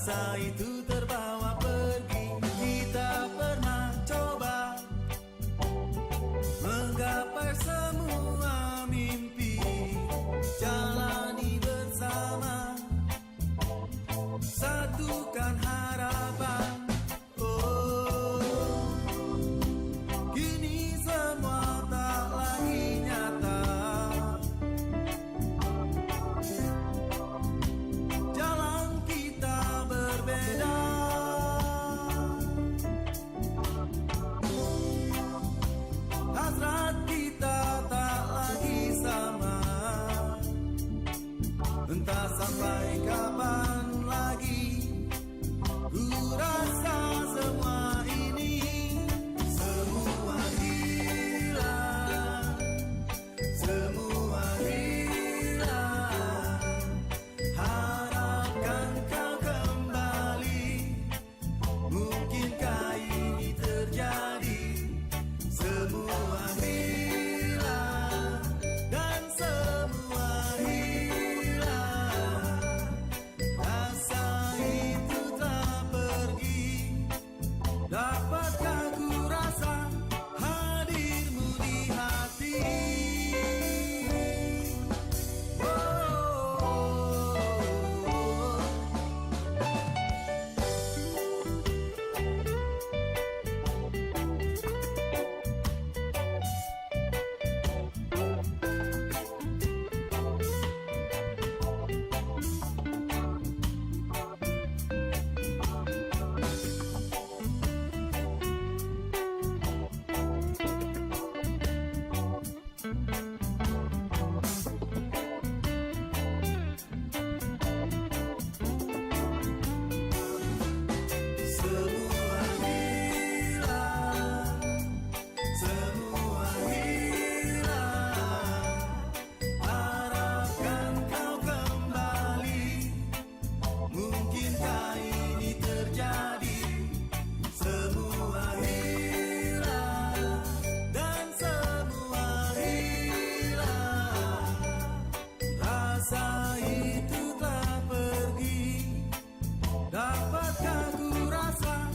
Rasa itu terbawa pergi. Kita pernah coba menggapai semua mimpi, jalani bersama, satukan harapan. Oh, kini semua tak lagi nyata. Jalan kita berbeda. Hasrat kita tak lagi sama. Entah sampai kapan lagi ku rasa semua ini. Semua hilang, semua hilang. Harapkan kau kembali. Mungkinkah ini terjadi? Semua hilang dan semua hilang. Rasa itu telah pergi. Dapatkah ku rasa hadirmu di hati? Semua hilang, semua hilang. Harapkan kau kembali. Mungkinkah ini terjadi? Semua hilang dan semua hilang. Rasa itu telah pergi. Dapatkah ku rasa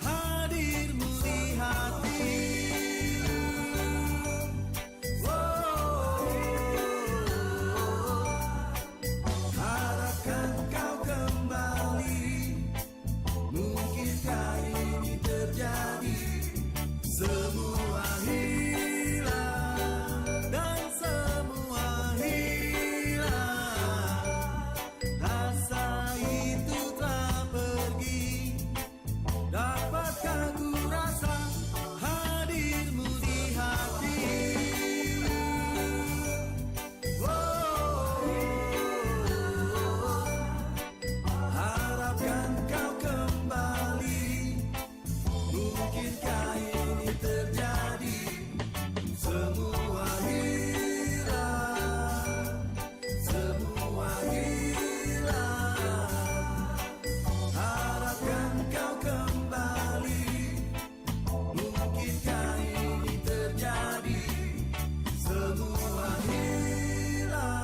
hadirmu di hati? Harapkan kau kembali. Mungkinkah ini terjadi? Semua hilang dan semua hilang. Rasa itu telah pergi. Dapatkah ku rasa hadirmu di hati? Harapkan kau kembali. Mungkinkah ini terjadi? Semua hilang, semua hilang. Harapkan kau kembali. Mungkinkah ini terjadi? Semua hilang.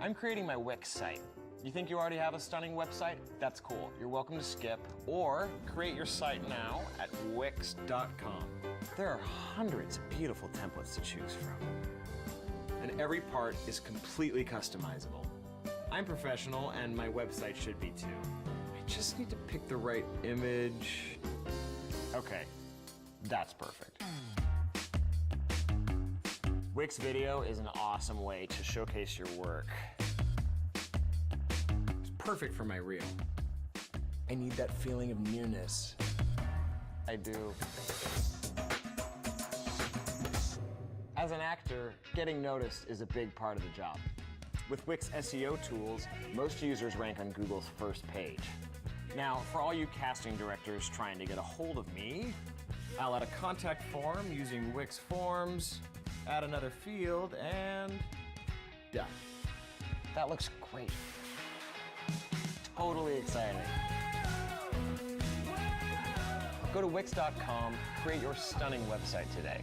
I'm creating my Wix site. You think you already have a stunning website? That's cool. You're welcome to skip or create your site now at Wix.com. There are hundreds of beautiful templates to choose from, and every part is completely customizable. I'm professional and my website should be too. I just need to pick the right image. Okay, that's perfect. Wix Video is an awesome way to showcase your work. It's perfect for my reel. I need that feeling of nearness. I do. As an actor, getting noticed is a big part of the job. With Wix SEO tools, most users rank on Google's first page. Now, for all you casting directors trying to get a hold of me, I'll add a contact form using Wix Forms, add another field, and done. That looks great. Totally exciting. Go to Wix.com, create your stunning website today.